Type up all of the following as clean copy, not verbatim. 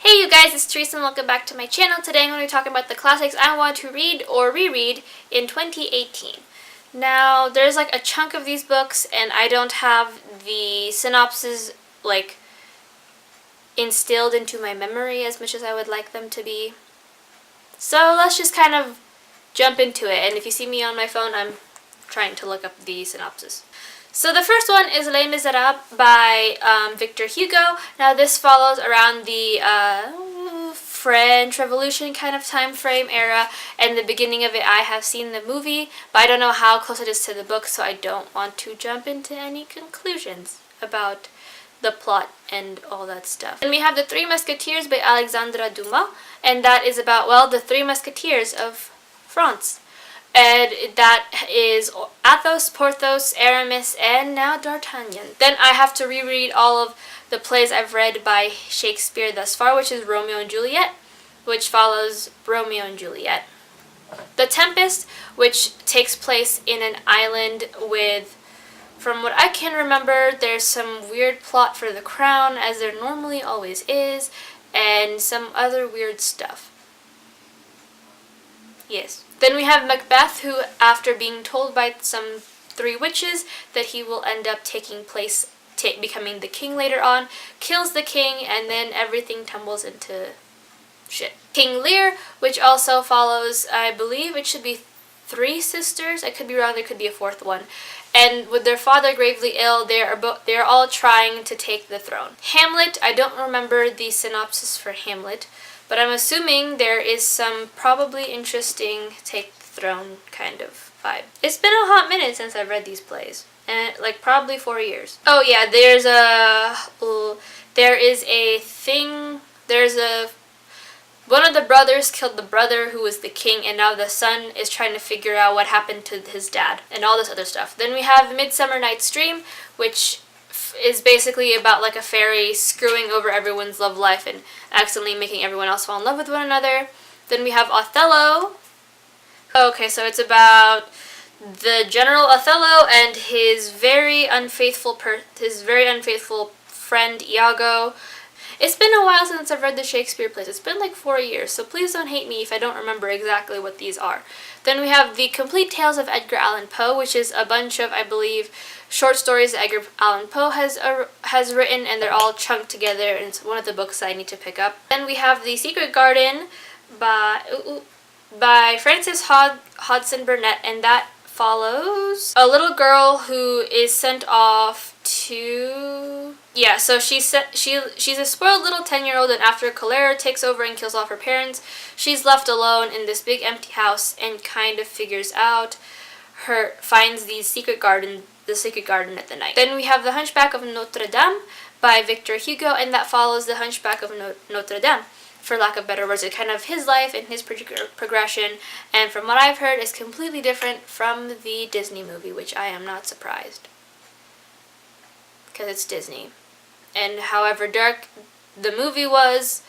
Hey you guys, it's Teresa and welcome back to my channel. Today I'm going to be talking about the classics I want to read or reread in 2018. Now, there's like a chunk of these books and I don't have the synopses like instilled into my memory as much as I would like them to be. So let's just kind of jump into it, and if you see me on my phone, I'm trying to look up the synopsis. So the first one is Les Miserables by Victor Hugo. Now this follows around the French Revolution kind of time frame era, and the beginning of it I have seen the movie, but I don't know how close it is to the book, so I don't want to jump into any conclusions about the plot and all that stuff. And we have The Three Musketeers by Alexandre Dumas, and that is about, well, the Three Musketeers of France. And that is Athos, Porthos, Aramis, and now D'Artagnan. Then I have to reread all of the plays I've read by Shakespeare thus far, which is Romeo and Juliet, which follows Romeo and Juliet. The Tempest, which takes place in an island with, from what I can remember, there's some weird plot for the crown, as there normally always is, and some other weird stuff. Yes. Then we have Macbeth, who, after being told by some three witches that he will end up becoming the king later on, kills the king, and then everything tumbles into shit. King Lear, which also follows, I believe it should be three sisters. I could be wrong, there could be a fourth one. And with their father gravely ill, they are all trying to take the throne. Hamlet, I don't remember the synopsis for Hamlet, but I'm assuming there is some probably interesting take the throne kind of vibe. It's been a hot minute since I've read these plays, and like probably 4 years. Oh yeah, one of the brothers killed the brother who was the king, and now the son is trying to figure out what happened to his dad and all this other stuff. Then we have Midsummer Night's Dream, which is basically about like a fairy screwing over everyone's love life and accidentally making everyone else fall in love with one another. Then we have Othello. Okay, so it's about the General Othello and his very unfaithful friend Iago. It's been a while since I've read the Shakespeare plays. It's been like 4 years, so please don't hate me if I don't remember exactly what these are. Then we have The Complete Tales of Edgar Allan Poe, which is a bunch of, I believe, short stories that Edgar Allan Poe has written, and they're all chunked together, and it's one of the books that I need to pick up. Then we have The Secret Garden by Frances Hodgson Burnett, and that follows a little girl who is sent off to... Yeah, so she's a spoiled little 10-year-old, and after cholera takes over and kills off her parents, she's left alone in this big empty house and kind of finds the secret garden at the night. Then we have The Hunchback of Notre Dame by Victor Hugo, and that follows The Hunchback of Notre Dame, for lack of better words. It's kind of his life and his progression, and from what I've heard is completely different from the Disney movie, which I am not surprised, because it's Disney. And however dark the movie was,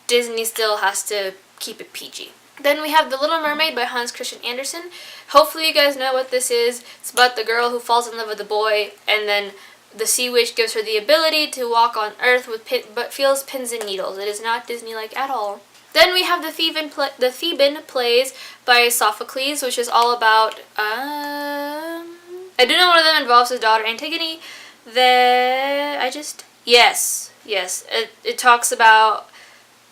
Disney still has to keep it PG. Then we have The Little Mermaid by Hans Christian Andersen. Hopefully you guys know what this is. It's about the girl who falls in love with the boy, and then the sea witch gives her the ability to walk on earth but feels pins and needles. It is not Disney-like at all. Then we have the Theban plays by Sophocles, which is all about... I do know one of them involves his daughter Antigone. Yes. It talks about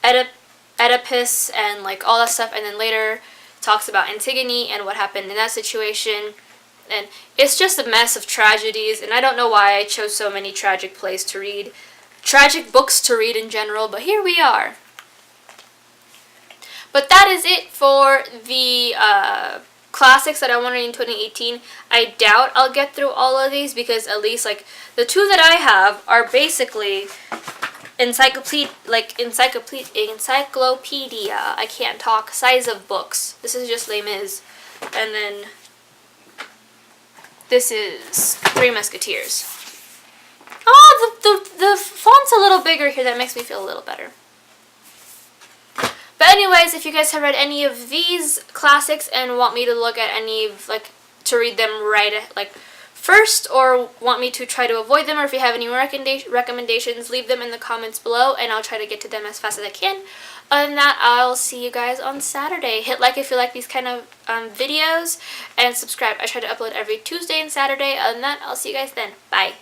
Oedipus and like all that stuff, and then later talks about Antigone and what happened in that situation. And it's just a mess of tragedies, and I don't know why I chose so many tragic plays to read. Tragic books to read in general, but here we are. But that is it for the classics that I wanted in 2018. I doubt I'll get through all of these, because at least like the two that I have are basically encyclopedia, I can't talk, size of books. This is just Les Mis, and then this is Three Musketeers. Oh, the font's a little bigger here. That makes me feel a little better. But anyways, if you guys have read any of these classics and want me to look at any of, to read them first or want me to try to avoid them, or if you have any recommendations, leave them in the comments below and I'll try to get to them as fast as I can. Other than that, I'll see you guys on Saturday. Hit like if you like these kind of videos, and subscribe. I try to upload every Tuesday and Saturday. Other than that, I'll see you guys then. Bye.